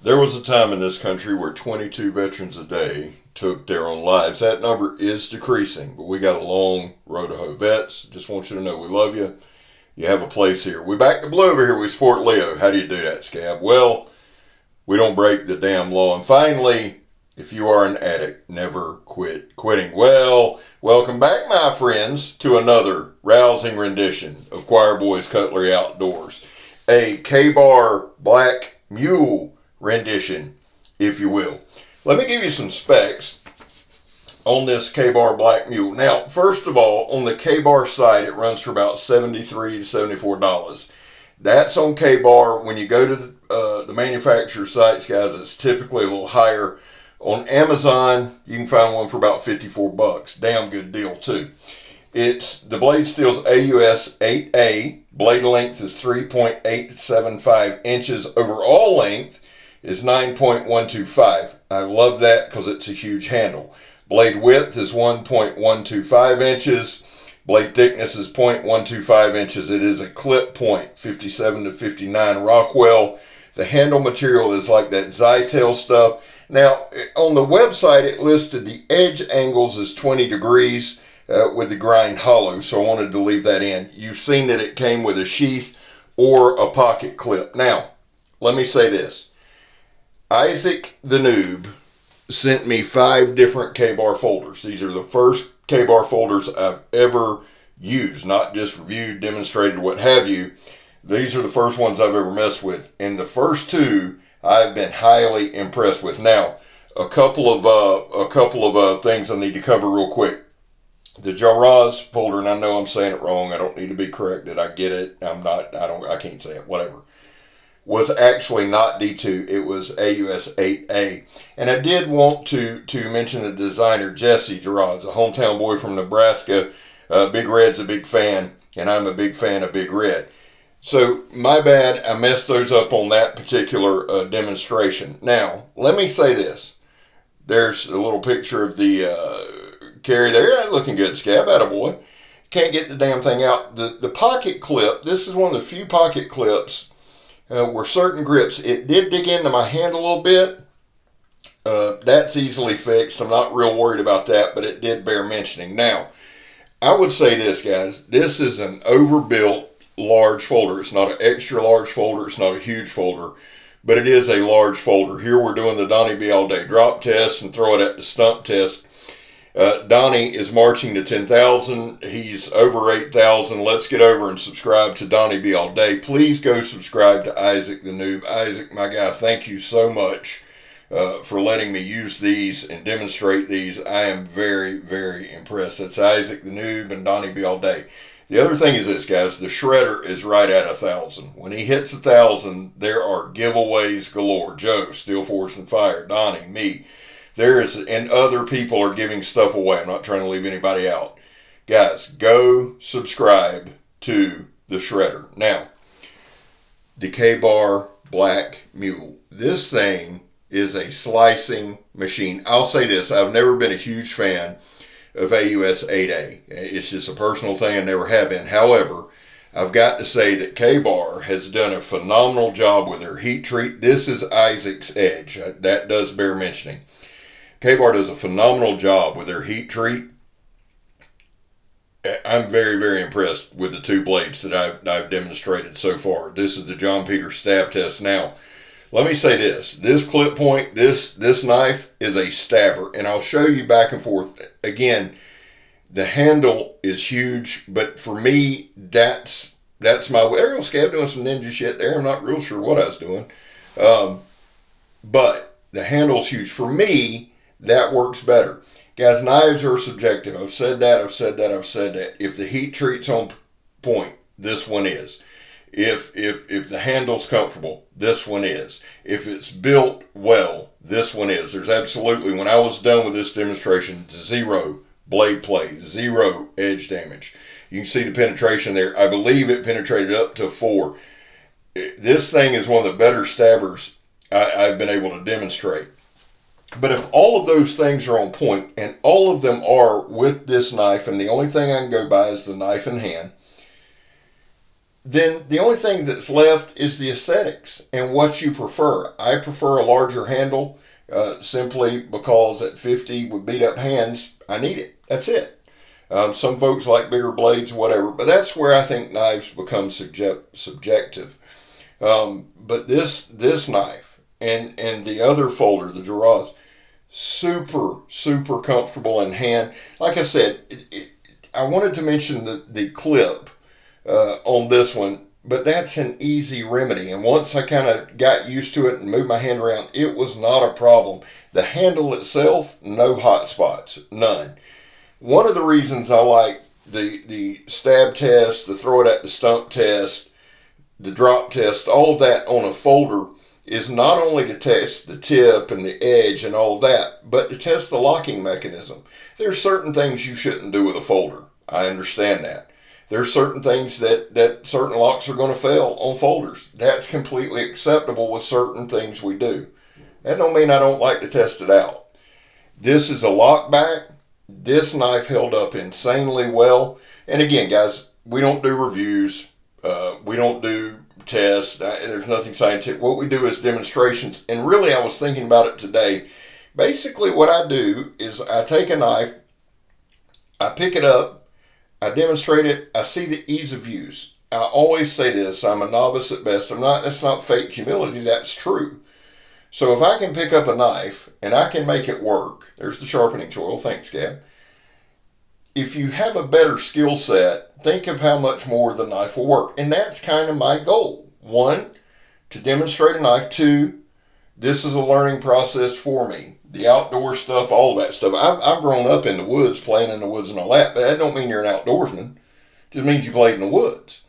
There was a time in this country where 22 veterans a day took their own lives. That number is decreasing, but we got a long road to hoe. Vets, just want you to know we love you. You have a place here. We back to blue over here. We support Leo. How do you do that, Scab? Well, we don't break the damn law. And finally, if you are an addict, never quit quitting. Well, welcome back, my friends, to another rousing rendition of Choir Boys Cutlery Outdoors. A Kabar Black Mule rendition, if you will. Let me give you some specs on this Kabar Black Mule. Now, first of all, on the Kabar site, it runs for about $73 to $74. That's on Kabar. When you go to the manufacturer sites, guys, it's typically a little higher. On Amazon, you can find one for about $54. Damn good deal, too. The blade steel's AUS 8A. Blade length is 3.875 inches. Overall length is 9.125. I love that because it's a huge handle. Blade width is 1.125 inches. Blade thickness is 0.125 inches. It is a clip point, 57 to 59 Rockwell. The handle material is like that Zytel stuff. Now, on the website, it listed the edge angles as 20 degrees with the grind hollow, so I wanted to leave that in. You've seen that it came with a sheath or a pocket clip. Now, let me say this. ISSAC the NOOB sent me 5 different Kabar folders. These are the first Kabar folders I've ever used, not just reviewed, demonstrated, what have you. These are the first ones I've ever messed with, and the first 2 I've been highly impressed with. Now, a couple of things I need to cover real quick. The Jaraz folder, and I know I'm saying it wrong. I don't need to be corrected. I get it. I can't say it. Whatever. Was actually not D2. It was AUS 8A. And I did want to mention the designer, Jesse Jaraz, a hometown boy from Nebraska. Big Red's a big fan, and I'm a big fan of Big Red. So, my bad, I messed those up on that particular demonstration. Now, let me say this. There's a little picture of the carry there. Looking good, Scab. Attaboy. Can't get the damn thing out. The pocket clip, this is one of the few pocket clips where certain grips, it did dig into my hand a little bit. That's easily fixed. I'm not real worried about that, but it did bear mentioning. Now, I would say this, guys. This is an overbuilt large folder. It's not an extra large folder. It's not a huge folder, but it is a large folder. Here we're doing the Donnie B All-day drop test and throw it at the stump test. Donnie is marching to 10,000. He's over 8,000. Let's get over and subscribe to Donnie B All-day. Please go subscribe to ISSAC the NOOB. ISSAC, my guy, thank you so much for letting me use these and demonstrate these. I am very, very impressed. That's ISSAC the NOOB and Donnie B All-day. The other thing is this, guys. The shredder is right at 1,000. When he hits 1,000, there are giveaways galore. Joe, Steel Force and Fire, Donnie, me. And other people are giving stuff away. I'm not trying to leave anybody out. Guys, go subscribe to the shredder. Now, the Kabar Black Mule. This thing is a slicing machine. I'll say this. I've never been a huge fan of AUS 8A. It's just a personal thing. I never have been. However, I've got to say that Kabar has done a phenomenal job with their heat treat. This is ISSAC's edge. That does bear mentioning. Kabar does a phenomenal job with their heat treat. I'm very, very impressed with the 2 blades that I've demonstrated so far. This is the John Peters stab test. Now, let me say this. This clip point, this knife is a stabber, and I'll show you back and forth. Again, the handle is huge, but for me, that's my way. There goes Scab doing some ninja shit there. I'm not real sure what I was doing. But the handle's huge. For me, that works better. Guys, knives are subjective. I've said that. If the heat treat's on point, this one is. If the handle's comfortable, this one is. If it's built well, this one is. There's absolutely, when I was done with this demonstration, 0 blade play, 0 edge damage. You can see the penetration there. I believe it penetrated up to 4. This thing is one of the better stabbers I've been able to demonstrate. But if all of those things are on point, and all of them are with this knife, and the only thing I can go by is the knife in hand, then the only thing that's left is the aesthetics and what you prefer. I prefer a larger handle simply because at 50 with beat up hands, I need it. That's it. Some folks like bigger blades, whatever, but that's where I think knives become subjective. But this knife and the other folder, the Duras, super comfortable in hand. Like I said, I wanted to mention the clip on this one, but that's an easy remedy. And once I kind of got used to it and moved my hand around, it was not a problem. The handle itself, no hot spots, none. One of the reasons I like the stab test, the throw it at the stump test, the drop test, all of that on a folder is not only to test the tip and the edge and all of that, but to test the locking mechanism. There's certain things you shouldn't do with a folder. I understand that. There's certain things that certain locks are going to fail on folders. That's completely acceptable with certain things we do. That don't mean I don't like to test it out. This is a lock back. This knife held up insanely well. And again, guys, we don't do reviews. We don't do tests. There's nothing scientific. What we do is demonstrations. And really, I was thinking about it today. Basically, what I do is I take a knife, I pick it up, I demonstrate it, I see the ease of use. I always say this, I'm a novice at best. That's not fake humility, that's true. So if I can pick up a knife and I can make it work, there's the sharpening choil, thanks, Scab. If you have a better skill set, think of how much more the knife will work. And that's kind of my goal. 1, to demonstrate a knife. 2, this is a learning process for me. The outdoor stuff, all of that stuff. I've grown up in the woods, playing in the woods and all that, but that don't mean you're an outdoorsman. It just means you played in the woods.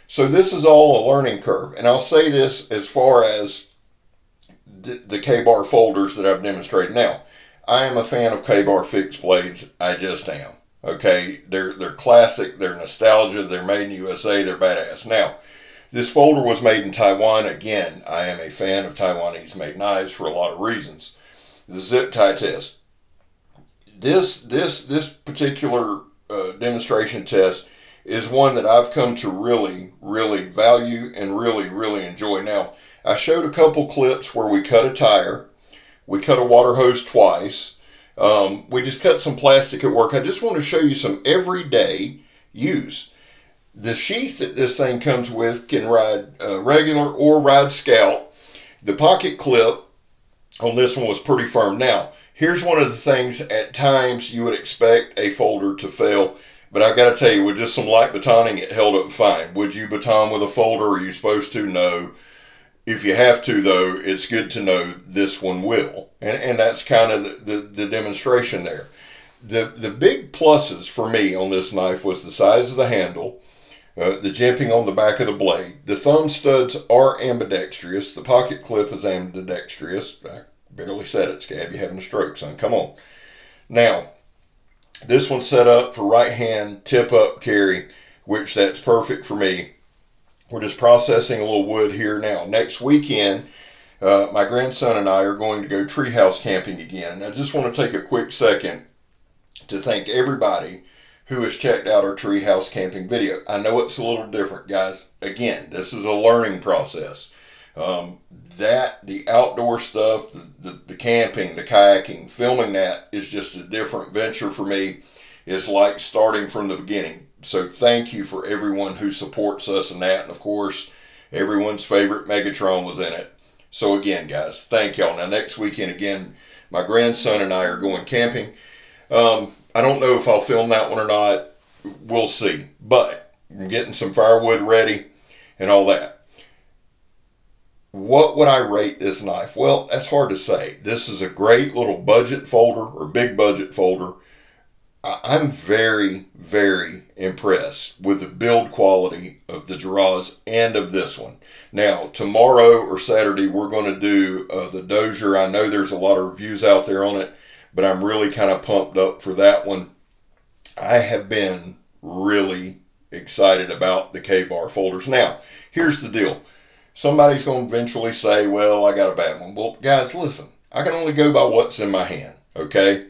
So this is all a learning curve. And I'll say this as far as the Kabar folders that I've demonstrated. Now, I am a fan of Kabar fixed blades. I just am. Okay, they're classic, they're nostalgia, they're made in USA, they're badass. Now, this folder was made in Taiwan. Again, I am a fan of Taiwanese made knives for a lot of reasons. The zip tie test. This particular demonstration test is one that I've come to really value and really enjoy. Now, I showed a couple clips where we cut a tire, we cut a water hose twice, we just cut some plastic at work. I just want to show you some everyday use. The sheath that this thing comes with can ride regular or ride scout. The pocket clip on this one was pretty firm. Now, here's one of the things at times you would expect a folder to fail, but I've got to tell you, with just some light batoning, it held up fine. Would you baton with a folder? Are you supposed to? No. If you have to, though, it's good to know this one will. And that's kind of the demonstration there. The big pluses for me on this knife was the size of the handle, the jimping on the back of the blade. The thumb studs are ambidextrous. The pocket clip is ambidextrous. I barely said it, Scab. You're having a stroke, son. Come on. Now, this one's set up for right hand tip up carry, which that's perfect for me. We're just processing a little wood here now. Next weekend, my grandson and I are going to go treehouse camping again. And I just want to take a quick second to thank everybody who has checked out our treehouse camping video. I know it's a little different, guys. Again, this is a learning process. The outdoor stuff, the camping, the kayaking, filming that is just a different venture for me. It's like starting from the beginning. So thank you for everyone who supports us in that. And of course, everyone's favorite Megatron was in it. So again, guys, thank y'all. Now next weekend, again, my grandson and I are going camping. I don't know if I'll film that one or not. We'll see. But I'm getting some firewood ready and all that. What would I rate this knife? Well, that's hard to say. This is a great little budget folder or big budget folder. I'm very impressed with the build quality of the Duras and of this one. Now, tomorrow or Saturday, we're going to do the Dozier. I know there's a lot of reviews out there on it, but I'm really kind of pumped up for that one. I have been really excited about the Kabar folders. Now, here's the deal. Somebody's going to eventually say, well, I got a bad one. Well, guys, listen. I can only go by what's in my hand, okay?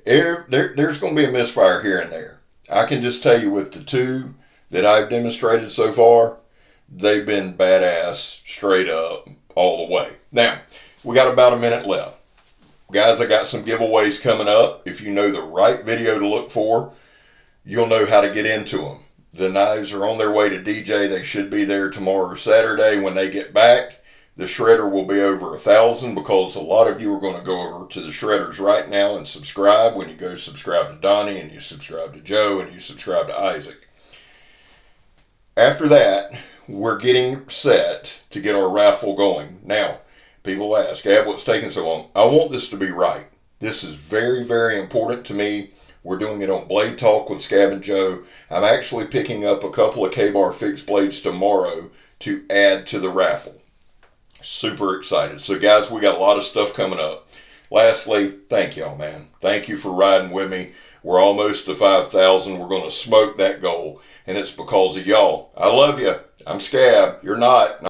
There's going to be a misfire here and there. I can just tell you with the two that I've demonstrated so far, they've been badass straight up all the way. Now, we got about a minute left. Guys, I got some giveaways coming up. If you know the right video to look for, you'll know how to get into them. The knives are on their way to DJ. They should be there tomorrow or Saturday. When they get back, the shredder will be over 1,000 because a lot of you are going to go over to the shredders right now and subscribe. When you go subscribe to Donnie and you subscribe to Joe and you subscribe to Isaac. After that, we're getting set to get our raffle going. Now, people ask, Gab, what's taking so long? I want this to be right. This is very, very important to me. We're doing it on Blade Talk with Scab and Joe. I'm actually picking up a couple of Kabar fixed blades tomorrow to add to the raffle. Super excited. So guys, we got a lot of stuff coming up. Lastly, thank y'all, man. Thank you for riding with me. We're almost to 5,000. We're going to smoke that goal. And it's because of y'all. I love you. I'm Scab. You're not.